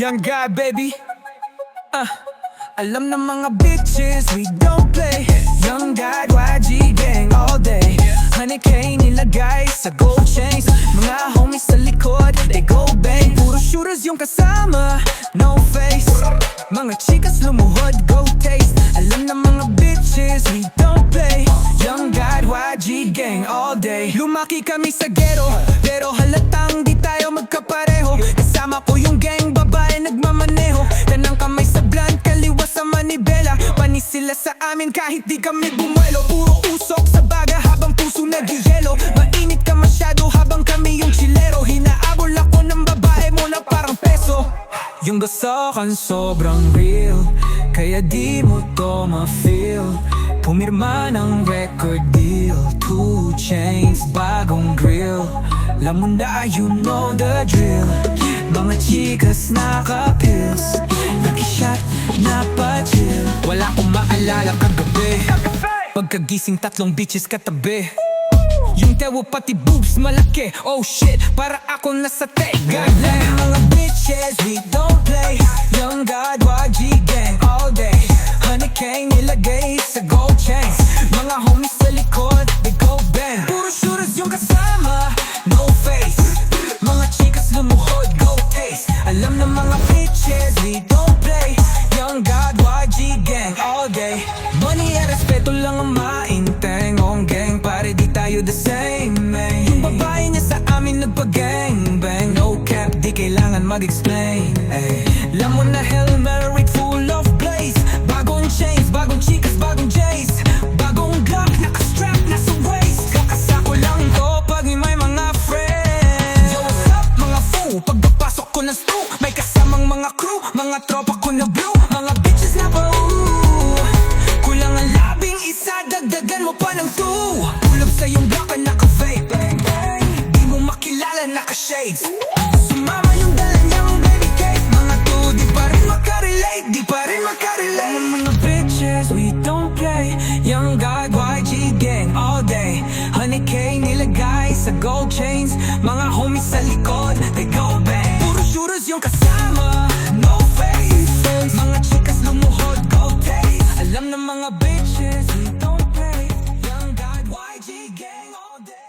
Young guy, baby. Alam ng mga bitches, we don't play. Young guy, YG gang all day. 100K nilagay sa gold chains. Mga homies sa likod, they go bang. Puro shooters yung kasama, no face. Mga chicas lumuhod, go taste. Alam ng mga bitches, we don't play. Young guy, YG gang all day. Lumaki kami sa ghetto, pero halatang di tayo magkapareho. Kasama ko yung gang, babae nagmamaneho. Kanang kamay sa blunt, kaliwa sa manibela. Panis sila sa amin kahit di kami bumuelo. Puro usok sa baga habang puso nagigelo. Mainit ka masyado habang kami yung chilero. Hinaabol ako ng babae mo na parang peso. Yung gasakan sobrang real, kaya di mo to ma-feel. Pumirma ng record deal, 2 chains, bagong grill. Lamunda, you know the drill. Mga chikas naka-pills, nag-shot, napa-chill. Wala akong maalala kagabi, pagkagising 3 bitches katabi. Yung tewo pati boobs malaki, oh shit, para ako nasa tega. Mga bitches, we don't play. Young God, YG gang all day. 100K nilagay sa gold chains. Mga homies sa likod, they go bang. Puro shooters yung kasama, no face. Mga chicas lumuhod, go taste. Alam ng mga bitches, we don't play. Young God, YG gang all day. Money at respeto lang ang mainteng. Gang, pare di tayo the same, man. Yung babae niya sa amin nagpa-gang bang. No cap, di kailangan mag-explain, ay. Alam mo na Hail Mary full of blaze. Bagong chains, bagong chicas, bagong J's. Bagong Glock, naka-strap, nasa waist. Kakasako lang to pag may mga friends. Yo, what's up mga fool? Pagpapasok ko ng stew, may kasamang mga crew. Mga tropa ko na blue, mga bitches na pa kulang ang labing isa, dagdagan mo pa ng 2. Pull up sa iyong block at naka-vape, bang bang. Di mo makilala, naka-shades. Sumama yung dala niyang baby cake. Mga 2, di pa rin makarelate, di pa rin makarelate. Mga bitches, we don't play. Young God, YG gang all day. 100K nilagay sa gold chains. Mga homies sa likod, they go bang. Puro shooters yung kasama, no face. Mga chicas lumuhod, go taste. Alam ng mga bitches, we don't play. Young God, YG gang all day.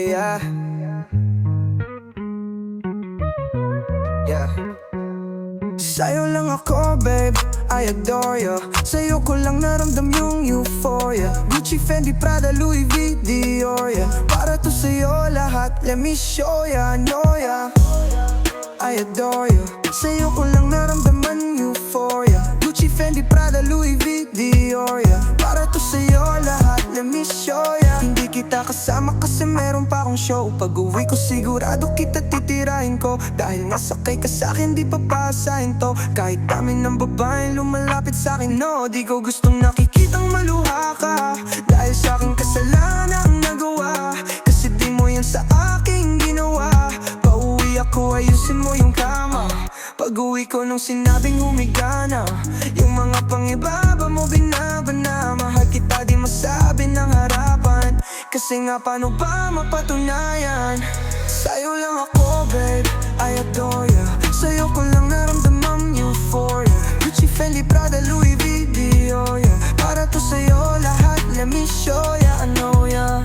Yeah. Yeah. Sa'yo lang ako, babe, I adore you. Sa'yo ko lang naramdam yung euphoria. Gucci, Fendi, Prada, Louis V, Dior, yeah. Para to sa'yo lahat, let me show ya, know ya. I adore you. Sa'yo ko lang naramdaman euphoria. Gucci, Fendi, Prada, Louis V, Dior, yeah. Para to sa'yo lahat, let me show ya. Hindi kita kasama kasi meron pa akong show. Pag uwi ko sigurado kita titirahin ko. Dahil nasakay ka sa'kin, di papasahin to. Kahit dami ng babaeng lumalapit sa'kin, no. Di ko gustong nakikitang maluha ka. Dahil sa'king kasalanan ang nagawa. Kasi di mo yan sa aking ginawa. Pauwi ako, ayusin mo yung kama. Pag-uwi ko nung sinabing humiga na. Yung mga pangibaba mo binabana. Mahal kita di masabi ng harapan. Kasi nga paano ba mapatunayan? Sa'yo lang ako, babe, I adore ya. Sa'yo ko lang naramdamang euphoria. Gucci, Fendi, Prada, Louis V, Dior, yeah. Para to sa'yo lahat, let me show ya, I know ya.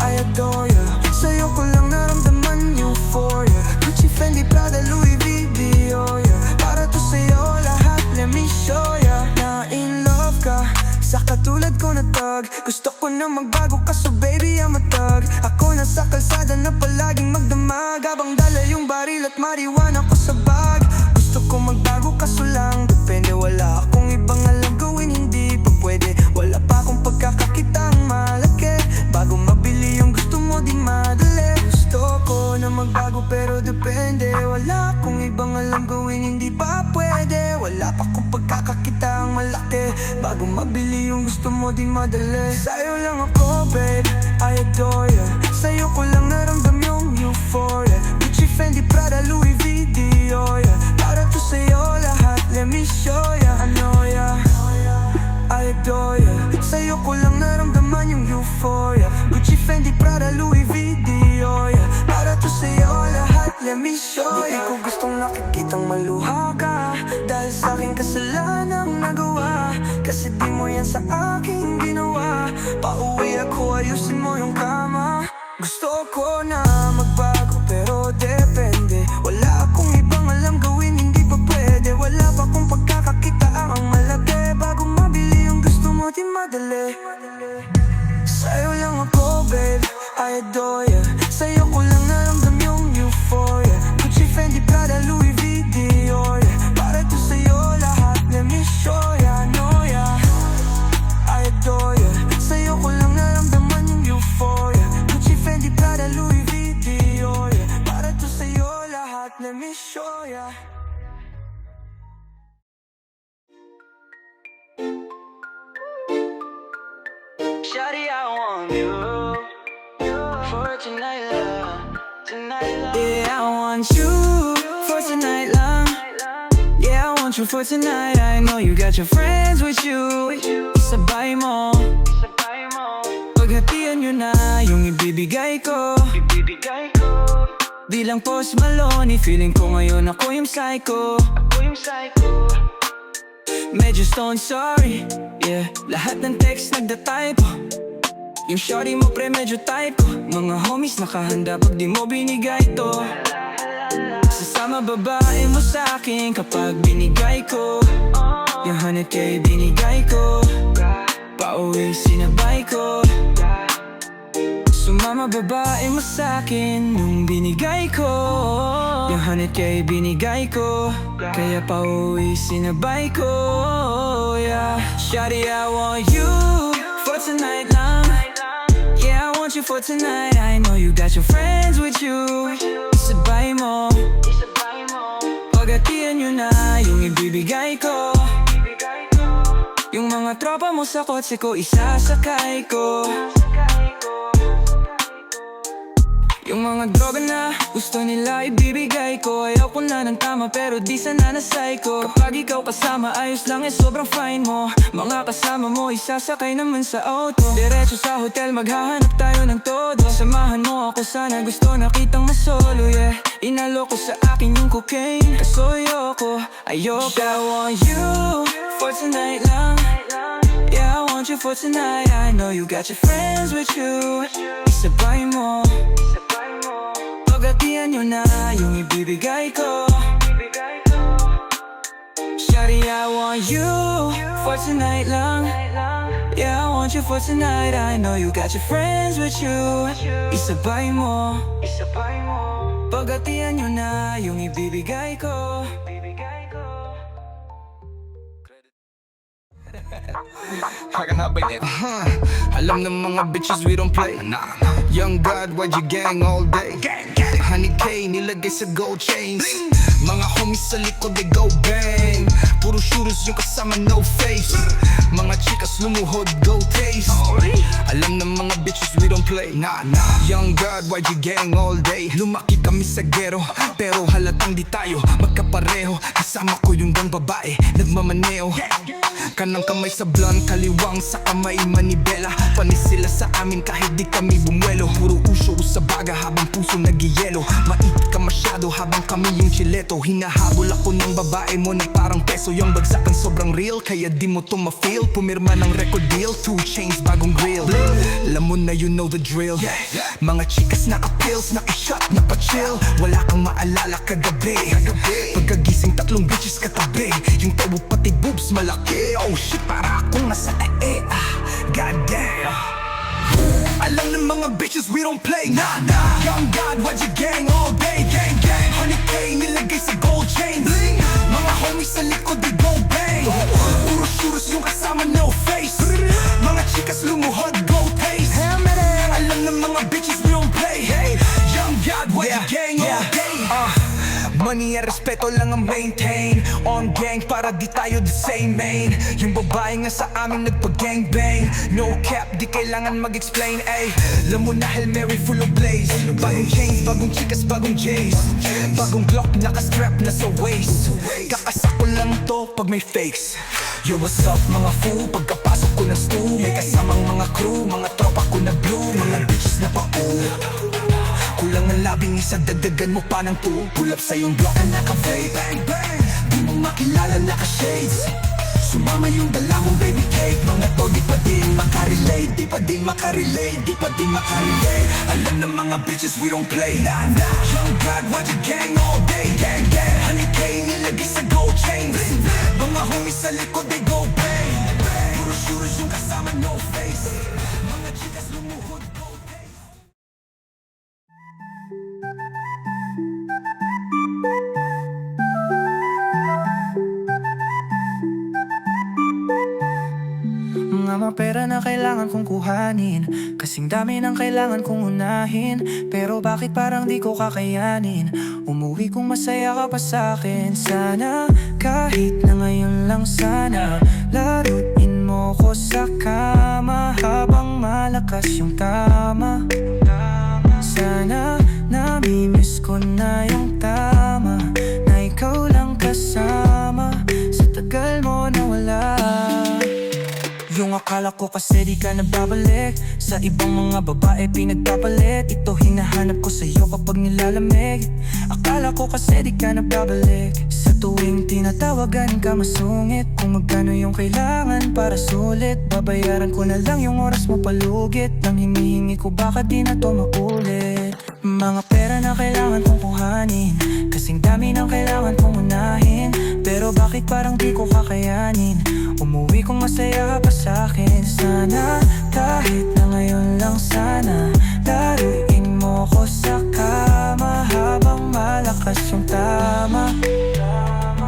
I adore ya. Sa'yo ko lang naramdaman euphoria. Gucci, Fendi, Prada, Louis V, Dior, yeah. Para to sa'yo lahat, let me show ya. Na in love ka sa katulad ko na tag. Gusto ko na magbago kaso baby I'm a thug. Ako na sa kalsada na palaging magdamag. Habang dala yung baril at marijuana ko sa bag. Gusto ko magbago kaso lang depende. Wala akong ibang alam gawin, hindi pa pwede. Wala pa akong pagkakakitang malaki. Bago mabili yung gusto mo di madali. Gusto ko na magbago pero depende. Wala akong ibang alam gawin, hindi pa pwede. Wala pa akong pagkakakitang malaki. Bago mabili yung gusto mo di madali. Sa'yo lang ako, babe, I adore ya. Sa'yo ko lang naramdam yung euphoria. Gucci, Fendi, Prada, Louis V, Dior, yeah. Para to sa'yo lahat, let me show ya, I know ya. I adore ya. Sa'yo ko lang naramdaman yung euphoria. Gucci, Fendi, Prada, Louis V, sa aking ginawa. Pauwi ako, ayusin mo yung kama. Gusto ko na magbago pero depende. Wala akong ibang alam gawin, hindi pa pwede. Wala pa akong pagkakakita ang malaki. Bago mabili yung gusto mo, di madali. Sa'yo lang ako, babe, I adore ya. Sa'yo ko lang naramdam yung euphoria. Gucci, Fendi, Prada, Louis V, Dior, yeah. Para to sa'yo lahat, let me show ya, know ya. I adore ya. Sa'yo ko lang naramdaman yung euphoria. Gucci, Fendi, Prada, Louis V, Dior, yeah. Para to sa'yo lahat, let me show ya. Shawty, I want you for tonight, love. Tonight, love. Yeah, I want you for tonight, love. Yeah, I want you for tonight. I know you got your friends with you. Sabay mo, paghatian nyo na yung ibibigay ko. Di lang Post Malone, feeling ko ngayon ako yung psycho. Medyo stone, sorry, yeah. Lahat ng text nagda-typo. Yung shorty mo pre medyo typo. Mga homies nakahanda pag di mo binigay to. Sasama babae mo sa'kin kapag binigay ko. Yung 100K binigay ko. Pauwi sinabay ko. Sumama babae mo sa'kin nung binigay ko. Yung 100K binigay ko. Kaya pauwi sinabay ko, yeah. Shawty, I want you for tonight lang. Yeah, I want you for tonight. I know you got your friends with you. Sabay mo, paghatian nyo na yung ibibigay ko. Yung mga tropa mo sa kotse ko, isasakay ko. Yung mga droga na gusto nila ibibigay ko. Ayaw ko na ng tama pero di sana nasay ko. Kapag ikaw kasama ayos lang sobrang fine mo. Mga kasama mo isasakay naman sa auto. Diretso sa hotel maghahanap tayo ng todo. Samahan mo ako sana gusto nakitang masolo, yeah. Inaloko sa akin yung cocaine kaso ayoko. I want you for tonight lang. Yeah, I want you for tonight. I know you got your friends with you. Isabay mo, paghatian nyo na yung ibibigay ko. Shawty, I want you for tonight lang. Yeah, I want you for tonight. I know you got your friends with you. Isabay mo, paghatian nyo na yung ibibigay ko. Alam ng mga bitches we don't play. Young God, YG gang all day. 100K nilagay sa gold chains. Mga homies sa likod they go bang. Puro shooters yung kasama no face. Mga chicas lumuhod go taste. Alam ng mga bitches we don't play. Young God, YG gang all day. Lumaki kami sa gero pero halatang di tayo magkapareho. Kasama ko yung gang babae nagmamaneo. Kanang kamay sa blunt, kaliwang sa kamay manibela. Panis sila sa amin kahit di kami bumuelo. Puro usyo sa baga habang puso nagiyelo. Mait ka masyado habang kami yung chileto. Hinahabol ako ng babae mo na parang peso. Yung bagsakan sobrang real kaya di mo to ma-feel. Pumirma ng record deal, 2 chains bagong grill. Alam mo na you know the drill. Mga chikas naka-pills, naka-shot, napa-chill. Wala kang maalala kagabi. Pagkagising 3 bitches katabi. Yung tabo pati boobs malaki. Oh shit, para akong nasa tae. God damn. Alam ng mga bitches we don't play. Young God, YG gang all day. Gang gang, 100K nilagay sa gold chains. Mga homies sa likod they go bang. Puro shooters yung kasama no face. Mga chicas lumuhod go taste. Alam ng mga bitches we don't play. Young God, YG gang all day. Money at respeto lang ang maintain. On gang para di tayo the same main. Yung babae nga sa amin nagpa-gangbang. No cap, di kailangan mag-explain. Ay, alam mo na Hail Mary full of blaze. Bagong chains, bagong chicas, bagong J's. Bagong Glock, naka-strap na sa waist. Kakasako lang to pag may fakes. Yo, what's up mga fool? Pagkapasok ko ng stool, may kasamang mga crew. Mga tropa ko na blue, mga bitches na pa-ooh. Kulang ang labing isa, dagdagan mo pa ng 2. Pull up sa yung block na naka-vape, bang bang. Di mo makilala naka-shades. Sumama yung dala mong baby cake. Mga to di pa din makarelate, di pa din makarelate, di pa din makarelate. Alam ng mga bitches we don't play. Young God, watch your gang all day. Gang, gang. Honey K, nilagay sa gold chains. Mga homies sa likod, they go bang. Puro shooters yung kasama, no face. Mga chicas lumuhod, gold days. Mga mapera na kailangan kong kuhanin, kasing dami ng kailangan kong unahin. Pero bakit parang di ko kakayanin? Umuwi kung masaya ka pa sa'kin. Sana, kahit na ngayon lang sana, laruin mo ko sa kama habang malakas yung tama. Sana, namimiss ko na yung tama, na ikaw lang kasama sa tagal mo na wala. Yung akala ko kasi di ka nababalik, sa ibang mga babae pinagpapalit. Ito hinahanap ko sa'yo kapag nilalamig. Akala ko kasi di ka nababalik, sa tuwing tinatawagan ka masungit. Kung magkano yung kailangan para sulit, babayaran ko na lang yung oras mo palugit. Nang hinihingi ko baka di na to makulit. Mga pera na kailangan kong kuhanin, kasing dami ng kailangan kong unahin. Pero bakit parang di ko kakayanin? Umuwi kung masaya pa sa'kin. Sana, kahit na ngayon lang sana, laruin mo ko sa kama habang malakas yung tama.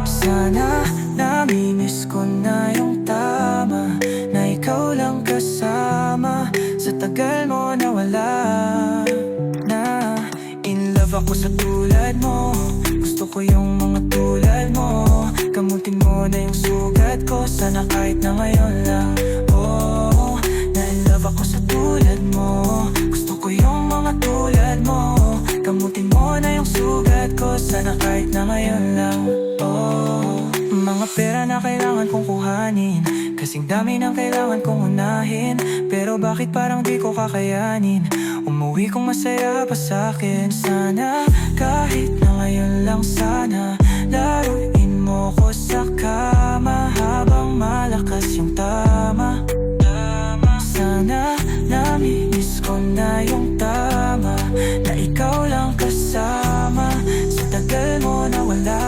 Sana, namimiss ko na yung tama, na ikaw lang kasama sa tagal mo na wala. Na in love ako sa tulad mo, gusto ko yung mga tulad mo. Kamutin mo na yung sugat ko, sana kahit na ngayon lang. Oh, na in love ako sa tulad mo, gusto ko yung mga tulad mo. Kamutin mo na yung sugat ko, sana kahit na ngayon lang. Oh, mga pera na kailangan kong kuhanin, kasing dami ng kailangan kong unahin. Pero bakit parang di ko kakayanin? Umuwi kung masaya pa sa'kin. Sana, kahit na ngayon lang sana, laruin mo ko sa kama habang malakas yung tama. Sana, namimiss ko na yung tama, na ikaw lang kasama sa tagal mo na wala.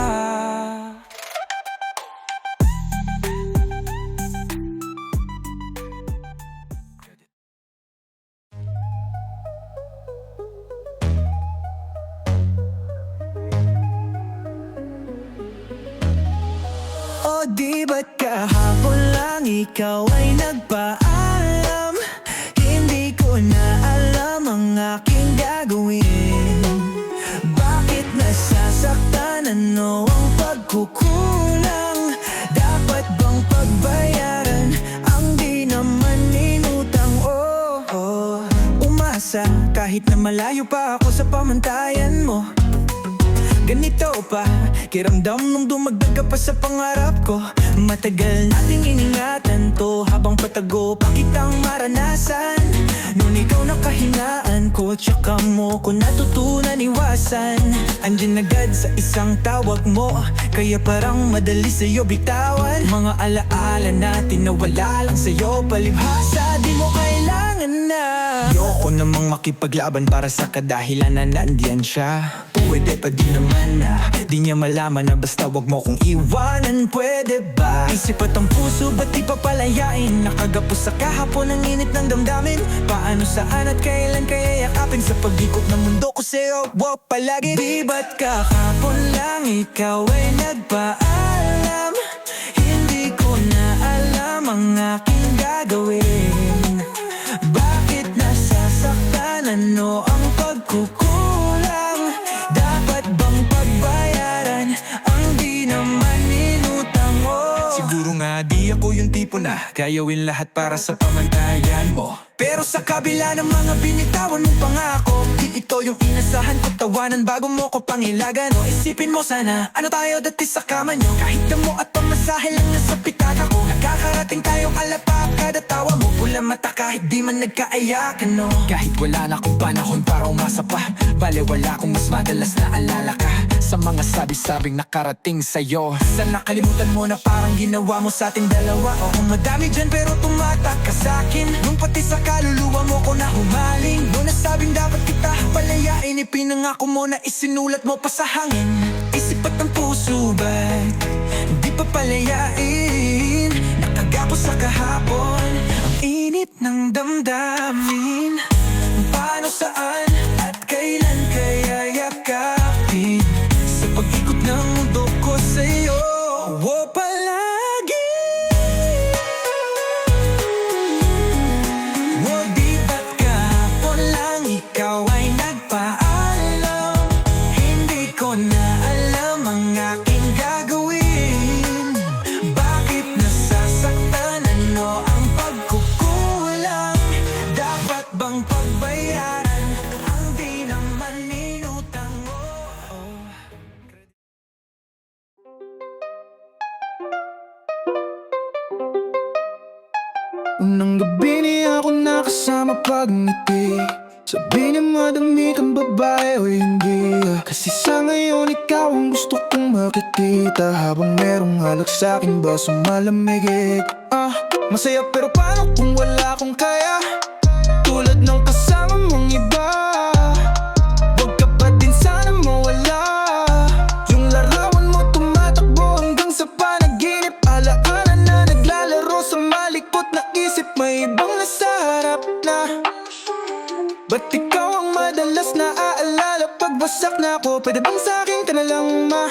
O di ba't kahapon lang ikaw ay nagpaalam? Hindi ko na alam ang aking gagawin. Bakit nasasaktan? Ano ang pagkukulang? Dapat bang pagbayaran ang di naman inutang? Oh, umasa kahit na malayo pa ako sa pamantayan mo. Ganito pa, kiramdam nung dumagdag ka pa sa pangarap ko. Matagal nating iningatan to, habang patago pa kitang maranasan. Noon ikaw nakahinaan ko, tsaka mo ko natutunan iwasan. Andyan agad sa isang tawag mo, kaya parang madali sa'yo bitawan. Mga alaala natin na wala lang sa'yo palibhasa, di mo kailangan na. Ayoko namang makipaglaban para sa kadahilan na nandiyan siya. Pwede pa din naman na di niya malaman na basta wag mo kong iwanan. Pwede ba? Isip at ang puso ba't di pa palayain? Nakagapos sa kahapon ang init ng damdamin. Paano, saan at kailan kaya yakapin? Sa pag-ikot ng mundo ko sa'yo, wow, palagi. Di ba't kahapon lang ikaw ay nagpaalam? Hindi ko na alam ang aking gagawin. Bakit nasasaktan? Ano ang pagkukulang? Dapat bang pagbayaran ang di naman inutang mo? Siguro nga di ako yung tipo na gayawin lahat para sa pamantayan mo. Pero sa kabila ng mga binitawan mong pangako, di ito yung inasahan ko. Tawanan bago mo ko pangilagan. O isipin mo sana, ano tayo dati sa kama nyo? Kahit damo at pamasahe lang nasa pitaka ko, nakakarating tayong alapa kada tawa mo. Pula mata kahit di man nagkaayakan, no? Kahit wala na akong panahon para umasa pa, bale wala akong mas madalas na alala ka sa mga sabi-sabing nakarating sa'yo. Sana nakalimutan mo na parang ginawa mo sa ating dalawa. Oo, madami dyan pero tumatak ka sa'kin. Nung pati sa kaluluwa mo ko na humaling. Nung nasabing dapat kita palayain, ipinangako mo na isinulat mo pa sa hangin. Isip at ang puso ba't di pa palayain? Nakagapo sa kahapon, ang init ng damdamin. Paano, saan at kailan kaya yakapin? Sa pag-ikot ng mundo ko sa'yo, o palagi. O di ba't kahapon lang ikaw ay nagpaalam? Hindi ko na alam ang aking gagawin. Bakit nasasaktan? Ano ang pagkukulang? Dapat bang pagbayaran ang di naman minutang mo? Unang gabi niya ako nakasama pagngiti. Sabi niya madami kang babae o hindi. Kasi sa ngayon ikaw ang gusto kong makikita. Habang merong alak sa'king baso malamig. Masaya pero paano kung wala akong kaya? Tulad ng kasama mong iba. Huwag ka pa din sana mawala. Yung larawan mo tumatakbo hanggang sa panaginip. Alaala na naglalaro sa malikot na isip. May ibang nasa harap na. Ba't ikaw ang madalas na aalala pag wasak na ako? Pwede bang sa'kin ka na lang, ma?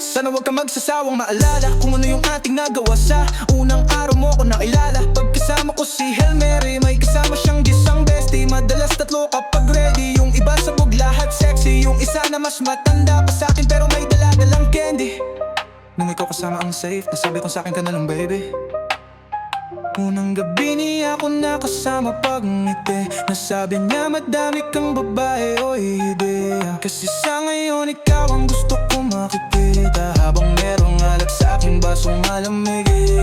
Sana huwag ka magsasawang maalala kung ano yung ating nagawa sa unang araw mo ko nakilala. Pagkasama ko si Hail Mary, may kasama siyang disang bestie. Madalas tatlo kapag ready, yung iba sabog lahat sexy. Yung isa na mas matanda pa sa'kin pero may dala-dalang candy. Nung ikaw kasama ang safe, nasabi ko sa'kin ka na lang baby. Unang gabi niya ako nakasama pagngiti. Nasabi niya madami kang babae o hindi. Kasi sa ngayon ikaw ang gusto ko makikita. Habang merong alak sa aking basong malamig.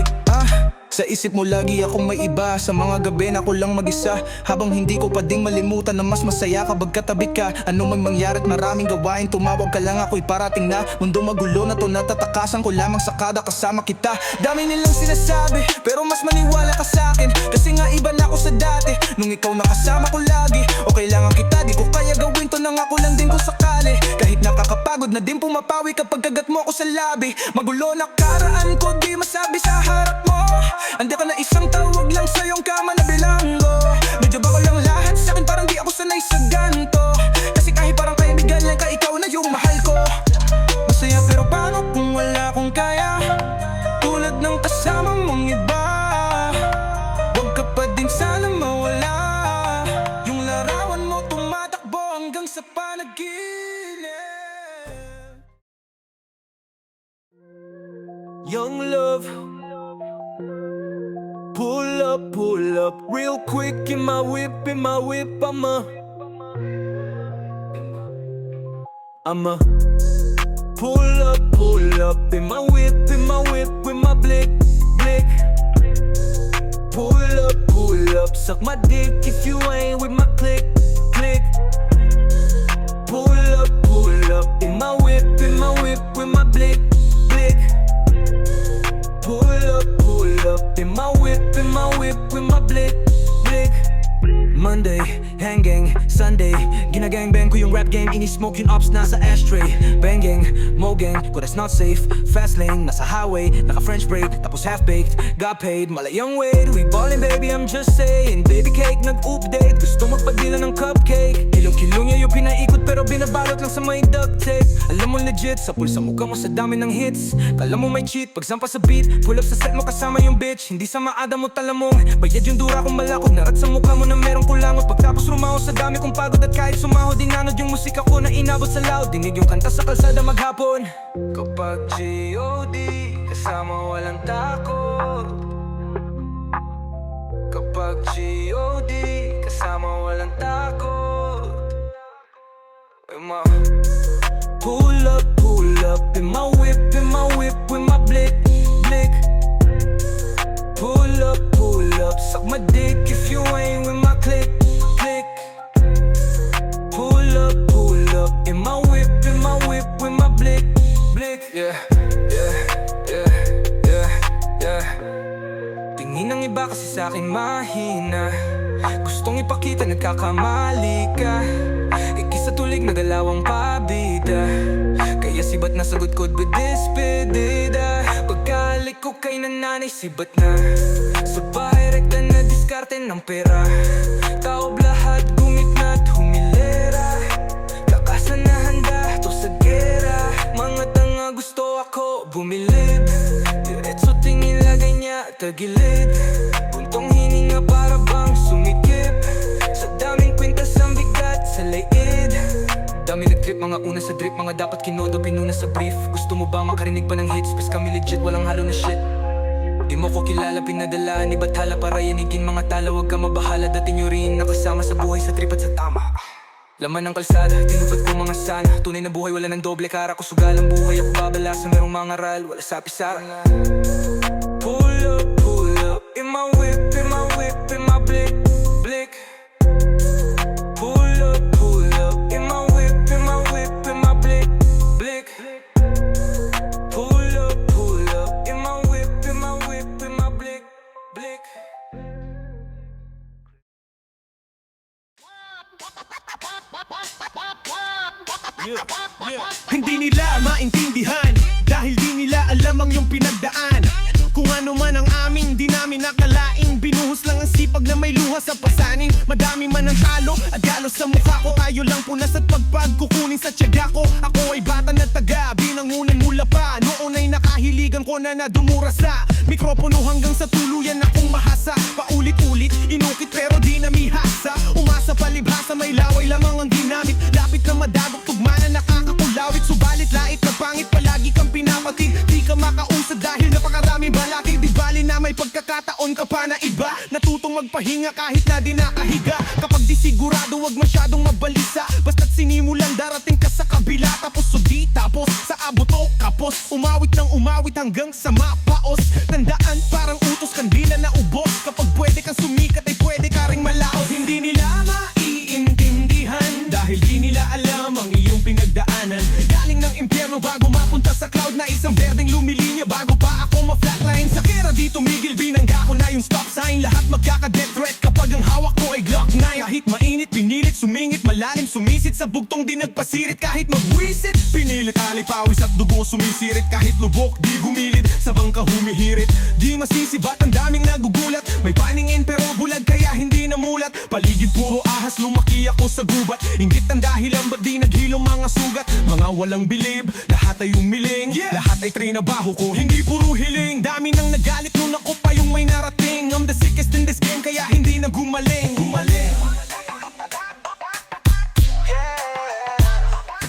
Sa isip mo lagi akong may iba. Sa mga gabi na ako lang mag-isa. Habang hindi ko pa ding malimutan na mas masaya kapag katabi ka. Ano man mangyarit maraming gawain, tumawag ka lang ako'y parating na. Mundo magulo na to, natatakasan ko lamang sa kada kasama kita. Dami nilang sinasabi pero mas maniwala ka sa'kin. Kasi nga iba na ako sa dati nung ikaw nakasama ko lagi. O kailangan kita, di ko kaya gawin to nang ako lang din ko sakali. Kahit nakakapagod na din pumapawi kapag kagat mo ako sa labi. Magulo na karaan ko, di masabi sa harap mo. Andi ka na isang tawag lang sa iyong kama na bilanggo. Medyo bago lang lahat sa'kin, parang di ako sanay sa ganto. Kasi kahit parang kaibigan lang ka, ikaw na yung mahal ko. Masaya pero paano kung wala akong kaya? Tulad ng kasama mong iba. Huwag ka pa din sana mawala. Yung larawan mo tumatakbo hanggang sa panaginip. Young love, pull up real quick in my whip, I'ma pull up in my whip with my blick. Pull up, suck my dick if you ain't with my click. Pull up in my whip with my blick. Pull up in my whip with my blick. Monday, hang gang, Sunday, ginagangbang ko yung rap game. Ini-smoke yung ops nasa ashtray. Banging, mo gang, ko that's not safe. Fast lane, nasa highway, naka-French break, tapos half-baked. Got paid, malayang weight. We ballin' baby, I'm just saying. Baby cake, nag-update. Gusto magpadila ng cupcake. Kilong-kilong niya yung pinaikot pero binabalot lang sa may duct tape. Alam mo legit, sa pulsa mukha mo sa dami ng hits. Kala mo may cheat, pagsampa sa beat. Pull up sa set mo kasama yung bitch. Hindi sa maada mo talamong. Bayad yung dura kong malakot. Narat sa mukha mo na merong kulangot. Pagtapos rumaho sa dami kong pagod. At kahit sumahod, dinanod yung musika ko na inabot sa loud. Dinig yung kanta sa kalsada maghapon. Kapag G.O.D. kasama walang takot. Kapag G.O.D. kasama walang takot. Pull up in my whip with my blick, blick. Pull up, suck my dick if you ain't with my click, click. Pull up in my whip with my blick, blick. Yeah, yeah, yeah, yeah, yeah. Tingin ng iba kasi sa'kin mahina. Gustong ipakita nagkakamali ka. Ikisa tulig na dalawang pabida. Kaya sibat na sagot ko with this pedida. Pagkalik ko kay nananay sibat na. Sabay rekta na diskarte ng pera. Taob lahat gumit na't humilera. Kakasa na handa to sa gera. Mga tanga gusto ako bumilid. Diretso tingin lagay niya tagilid. Puntong hininga para bang sumikip. Sa daming kwintas ang bigat sa laid. Dami nag-trip, mga una sa drip, mga dapat kinodo, pinuna sa brief. Gusto mo ba makarinig pa ng hits? Pes kami legit, walang halo na shit. Di mo ko kilala, pinadala, ni bathala para yanigin mga tala. Huwag ka mabahala, dating nyo rin nakasama sa buhay, sa trip at sa tama. Laman ng kalsada, tinupad ko mga sana. Tunay na buhay, wala ng doble kara ko. Sugal ang buhay at babala sa merong mga ral. Wala sa pisara. Pull up, in my whip in my blick, blick. Pull up, in my whip in my blick, blick. Pull up, in my whip in my blick, blick. Hindi nila maintindihan dahil di nila alam ang iyong pinagdaan. Kung ano man ang amin, di namin nakalain. Binuhos lang ang sipag na may luha sa pasanin. Madami man ang talo at galos sa mukha ko. Tayo lang punas at pagpagkukunin sa tiyaga ko. Ako ay bata na taga, binangunan mula pa. Noon ay nakahiligan ko na dumura sa mikropono hanggang sa tuluyan akong mahasa. Paulit-ulit, inukit pero di namihasa. Umasa palibhasa, may laway lamang ang ginamit. Lapit na madagok, tugma na nakakakulawit. Subalit lait na pangit, palagi kang pinapatid. Di ka makausad dahil napakarami balakid. Di bali na may pagkakataon ka pa na iba. Natutong magpahinga kahit na di nakahiga. Kapag di sigurado, wag masyadong mabalisa. Basta't sinimulan, darating ka sa kabila. Tapos o di tapos, sa abot o kapos. Umawit ng umawit hanggang sa mapaos. Tandaan parang utos, kandila na ubos. Kapag pwede kang sumikat ay pwede ka ring malaos. Hindi nila maiintindihan dahil di nila alam ang iyong pinagdaanan. Galing ng impyerno bago mapunta sa cloud na isang berdeng lumilinya. Bago pa ako ma-flatline sa kera di tumigil, binangga ko na yung stop sign. Lahat magkaka-death threat kapag ang hawak ko ay Glock 9. Kahit mainit, pinilit, sumingit, malalim, sumisit. Sa bugtong di nagpasirit kahit magwisit. Pinilit, alay, pawis at dugo sumisirit. Kahit lubok, di gumilid, sa bangka humihirit. Di masisibat, ang daming nagugulat. May paningin pero bulag kaya hindi namulat. Paligid puro ahas, lumaki ako sa gubat. Inggit ang dahilan, ba't di naghilom mga sugat. Mga walang bilib, lahat ay umiling. Lahat ay trinabaho ko, hindi puro hiling. Dami nang nagalit nung ako pa yung may narating. I'm the sickest in this game kaya hindi na gumaling.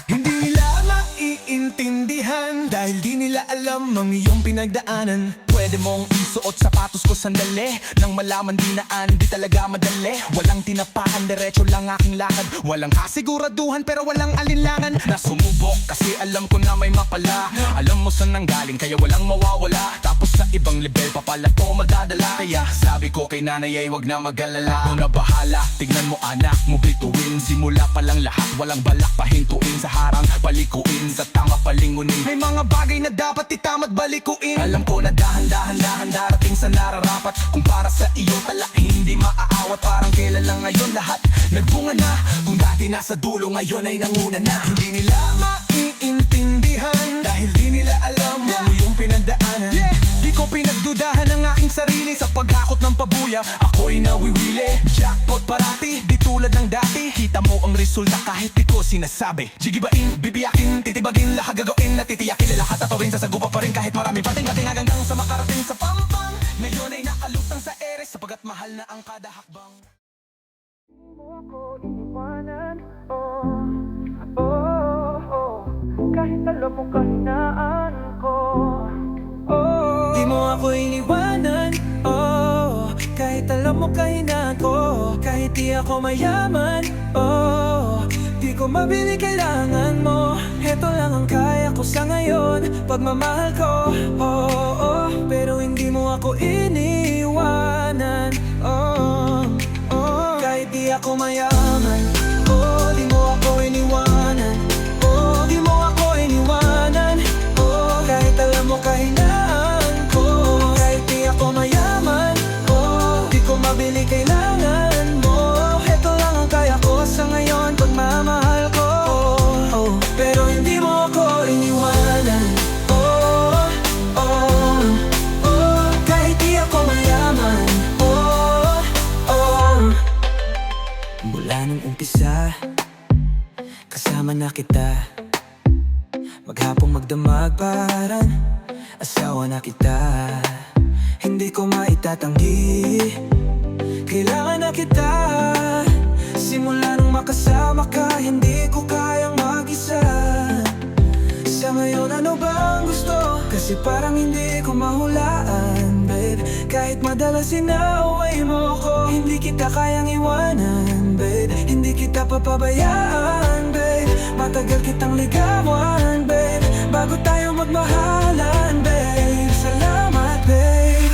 Hindi nila maiintindihan dahil di nila alam ang iyong pinagdaanan. Pwede mong isuot sapatos ko sandali nang malaman di naan, di talaga madali. Walang tinapakan, diretso lang aking lakad. Walang kasiguraduhan pero walang alinlangan. Nasumubok kasi alam ko na may mapala. Alam mo saan nanggaling kaya walang mawawala. Tapos sa ibang level pa pala to madadala. Kaya sabi ko kay nanay ay wag na mag-alala. Kung na bahala, tignan mo anak mo bituin. Simula pa lang lahat, walang balak pahintuin. Sa harang palikuin, sa tanga palingunin. May mga bagay na dapat itamat balikuin. Alam ko na dahan-dahan darating sa nararapat. Kung para sa iyo tala, hindi maaawat. Parang kailan lang ngayon lahat nagbunga na. Kung dati nasa dulo, ngayon ay nanguna na. Hindi nila maiintindihan dahil di nila alam ang iyong pinagdaanan. Di ko pinagdudahan ang aking sarili sa paghakot ng pabuya. Ako'y nawiwili, jackpot parati, di tulad ng dati. Kita mo ang resulta kahit di ko sinasabi. Gigibain, bibiyakin, titibagin, lahat gagawin. Natitiyakin, lahat tatawin, sasagupa pa rin kahit marami pating-ating hanggang sa makarating sa pampang. Ngayon ay nakalutang sa ere sapagat mahal na ang kada hakbang. Di mo ako iniwanan, kahit alam mo kahinaan ko. Di mo ako iniwanan, kahit alam mo mo kahinaan ko. Kahit di ako mayaman, oh, di ko mabili kailangan mo. Heto lang ang kaya ko sa ngayon, pagmamahal ko, oh. Pero hindi mo ako iniwanan, oh. Kahit di ako mayaman, oh, di mo ako iniwanan, oh, di mo ako iniwanan, oh. Kahit alam mo kahinaan ko, kahit di ako mayaman, oh, di ko mabili kailangan mo. Heto lang ang kaya ko sa ngayon, pagmamahal ko, oh. Pero hindi mo ako iniwanan, oh, oh, oh. Kahit di ako mayaman, oh, oh. Mula nung umpisa, kasama na kita. Maghapong magdamag parang asawa na kita. Hindi ko maitatanggi, kailangan na kita. Simula nung makasama ka, hindi ko kayang mag-isa. Sa ngayon ano bang gusto? Kasi parang hindi ko mahulaan, babe. Kahit madalas inaaway mo ko, hindi kita kayang iwanan, babe. Hindi kita papabayaan, babe. Matagal kitang ligawan, babe, bago tayo magmahalan, babe. Salamat, babe.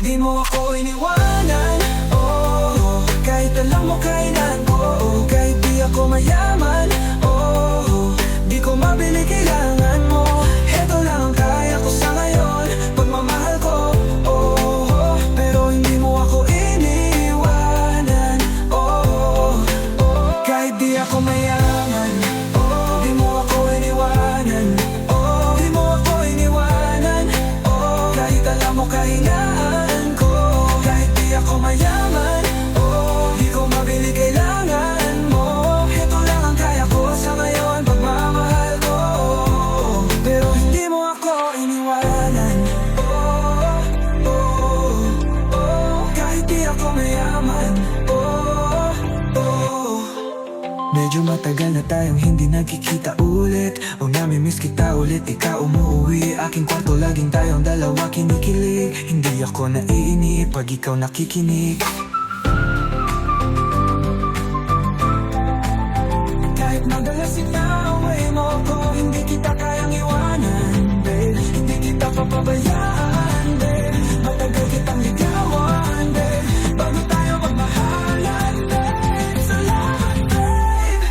Di mo ako iniwanan, oh. Kahit alam mo kailan ko, oh. Kahit di ako mayaman, oh. Di ko mabili kailangan mo. Heto lang ang kaya ko sa ngayon, pagmamahal ko, oh. Pero hindi mo ako iniwanan, oh. Kahit di ako mayaman, oh. Di mo ako iniwanan, oh. Di mo ako iniwanan, oh. Kahit alam mo kahinaan ko, kahit di ako mayaman, oh. Di ko mabili kailangan mo. Heto lang ang kaya ko sa ngayon, pagmamahal ko, pero hindi mo ako iniwanan, oh, oh, oh. Kahit di ako mayaman, oh, oh. Medyo matagal na tayong hindi nagkikita ulit, o namimiss kita ulit, ikaw umuwi. Aking kwarto laging tayong dalawa kinikilig. Hindi ako naiinip pag ikaw nakikinig. Kahit madalas inaaway mo ko, hindi kita kayang iwanan, babe. Hindi kita papabayaan, babe. Matagal kitang ligawan, babe, bago tayo magmahalan, babe. Salamat, babe.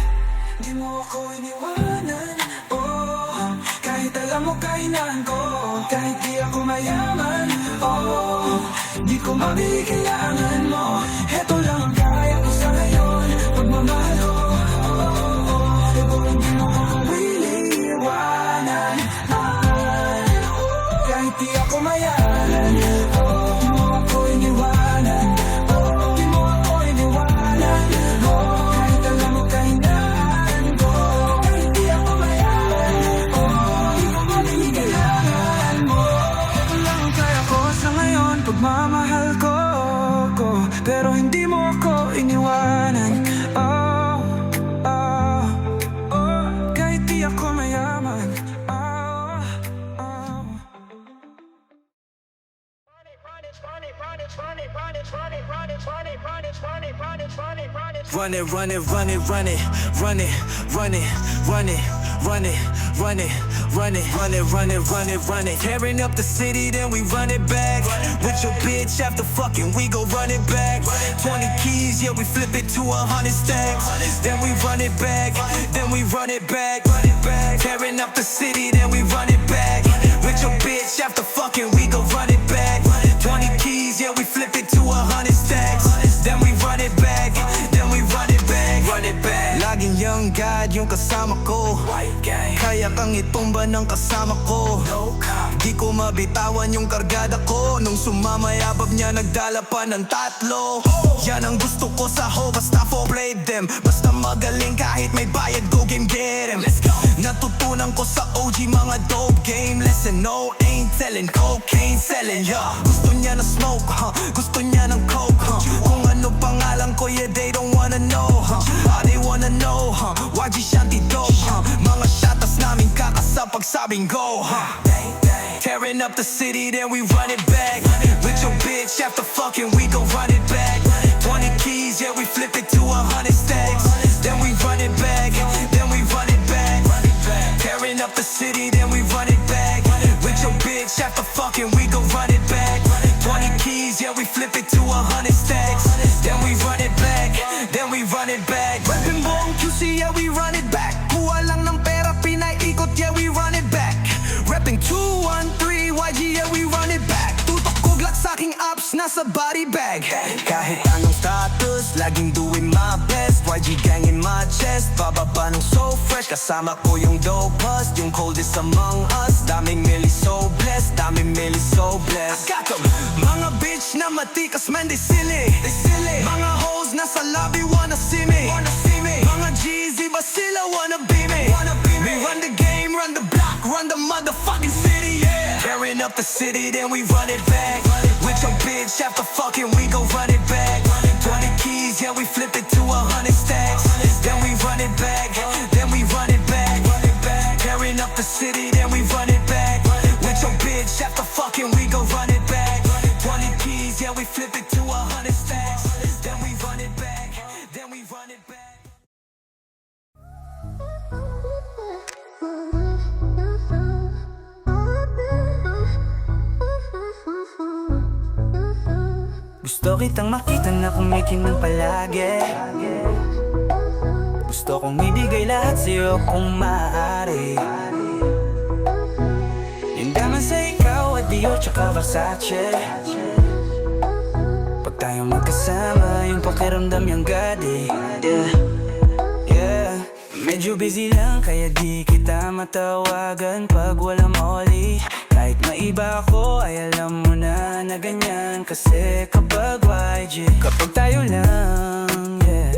Di mo ako iniwanan, oh. Kahit alam mo kahinaan ko, kahit di ako mayaman, oh. Di ko mabili kailangan mo. Heto lang ang kaya ko sa ngayon, pagmamahal ko, pero hindi mo ako iniwanan, kahit di ako mayaman, oh. Di mo ako iniwanan, oh. Di mo ako iniwanan, oh. Kahit alam mo kahinaan ko, kahit di ako mayaman, oh. Di ko mabili kailangan mo. Ito lang ang kaya ko sa ngayon, pagmamahal ko, pero hindi mo ako iniwanan, oh, oh, oh. Kahit di ako mayaman, oh, oh. Run it, run it, run it, run it, run it, run it, run it, run it, run it, run it, run it, run it, run it, run it. Tearing up the city, then we run it back. With your bitch after fucking, we go run it back. 20 keys, yeah, we flip it to 100 stacks. Then we run it back, then we run it back. Tearing up the city, then we run it back. With your bitch after fucking, we go run it back. 20 keys, yeah, we flip it to 100 stacks. Then we run it back, then we run it back. Run it back. Laging young God yung kasama ko. Kaya kang itumba ng kasama ko. Di ko mabitawan yung kargada ko. Nung sumamayabab niya nagdala pa ng tatlo. Yan ang gusto ko sa ho, basta for play them. Basta magaling kahit may bayad, go game get em. Natutunan ko sa OG mga dope game. Listen, no, ain't telling, cocaine selling, yeah. Gusto niya na smoke, gusto niya ng coke, Kung ano pangalan ko, yeah, they don't wanna know, All they wanna know, YG Shanty dope, Mga shatas namin kakasa pag sabing go, Tearing up the city, then we run it back. With your bitch after fucking, we go run it back. we flip it to 100 stacks. Then we run it back, then we run it back. Tearing up the city, then we run it back. With your bitch after fucking, we go run it back. 20 keys, yeah, we flip it to 100 stacks. Then we run it back, then we run it back. Rapping buong QC, yeah, we run it back. Kuha lang ng pera, pinaikot, yeah, we run it back. Rapping 213 YG, yeah, we run it back. Tutok kuglat sa aking apps, nasa body bag. Kahit anong status, laging doing my best. YG gang in my chest, bababa ng so fresh. Kasama ko yung dopest, yung coldest among us. Daming milli so blessed, daming milli so blessed. Got them. Mga bitch na matikas, man, they silly. Mga hoes nasa lobby, wanna see me. Mga G's, iba sila, wanna be me. We run the game, run the block, run the motherfucking city, yeah. Tearing up the city, then we run it back. With your bitch after fucking, we go run it back. 20 keys, yeah, we flip it to 100 stacks. Then we run it back, then we run it back. Tearing up the city, then we run it back. With your bitch after fucking, we go run it back. 20 keys, yeah, we flip it to 100 stacks. Then we run it back, then we run it back. Gusto kitang makita na kumikinang palagi. Gusto kong ibigay lahat sa'yo kung maaari. Yung daman sa ikaw at Dior tsaka Versace. Pag tayo magkasama, yung pakiramdam yung gadi. Yeah. Medyo busy lang kaya di kita matawagan pag walang oli. Kahit maiba ako ay alam mo na ganyan. Kasi kapag YG, kapag tayo lang, yeah.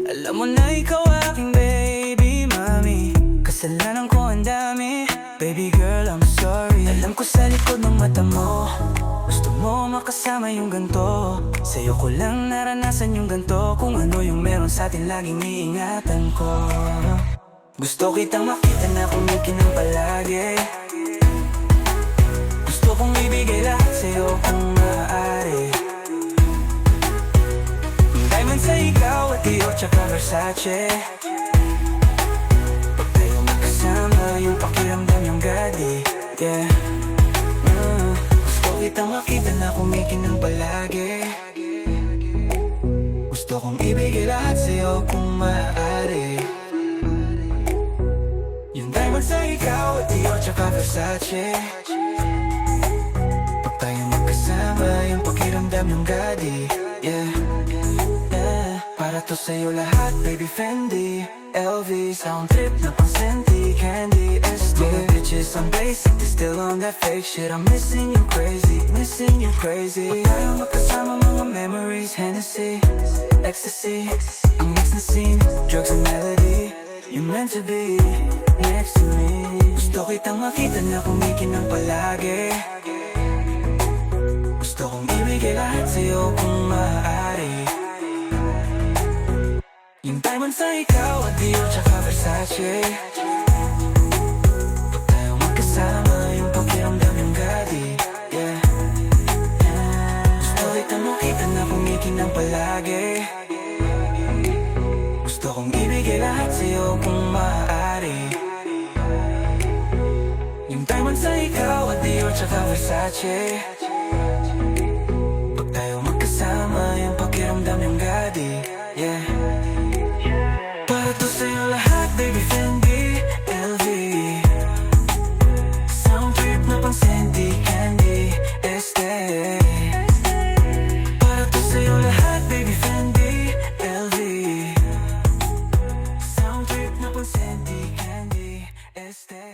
Alam mo na ikaw aking baby mami. Kasalanan ko ang dami. Baby girl, I'm sorry. Alam ko sa likod ng mata mo gusto mo makasama yung ganto. Sa'yo ko lang naranasan yung ganto. Kung ano yung meron sa atin laging iingatan ko. Gusto kitang makita na kumikinang palagi. Gusto kong ibigay lahat sa'yo kung maaari. Diamond sa ikaw at Dior tsaka Versace. Pag tayo magkasama, yung pakiramdam yung gadi. Yeah. Gusto kitang makita na kumikinang palagi. Gusto kong ibigay lahat sa'yo kung maaari. Yung diamond sa ikaw at Dior tsaka Versace. Pag tayo magkasama, yung pakiramdam yung gadi. Yeah. Para to sa'yo lahat, baby Fendi, LV, sound trip na pang senti, candy, SD. Mga bitches on basic, they still on that fake shit. I'm missing you crazy, missing you crazy. Pag tayo magkasama, mga memories, Hennessy, ecstasy. Ang next na scene, drugs and melody. You meant to be next to me. Gusto kitang makita na kumikinang palagi. Gusto kong ibigay lahat sa'yo kung maaari. Yung diamond sa ikaw at Dior tsaka Versace. Pag tayo magkasama, yung pakiramdam yung gadi. Yeah. Gusto kitang makita na kumikinang palagi. Gusto kong ibigay lahat sa'yo kung maaari. Yung diamond sa ikaw at Dior tsaka Versace. Pag tayo magkasama, yung pakiramdam yung gadi. Yeah. Para to sa'yo lahat, baby Fendi, LV. Sound trip na pang senti, candy, este. Para to sa'yo lahat, baby Fendi, LV. Sound trip na pang senti, candy, este.